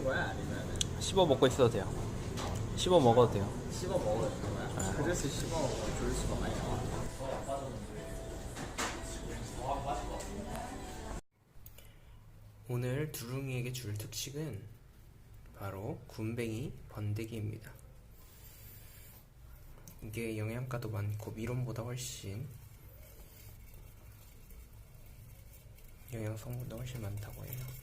있는 거야? 아니면 씹어 먹고 있어도 돼요. 씹어 먹어도 돼요. 씹어 먹어도 되는 거야? 그릇을 씹어 먹으면 조회수가 많이 나와. 오늘 두룽이에게 줄 특식은 바로 군뱅이 번데기입니다. 이게 영양가도 많고 미론보다 훨씬 영양 성분도 훨씬 많다고 해요.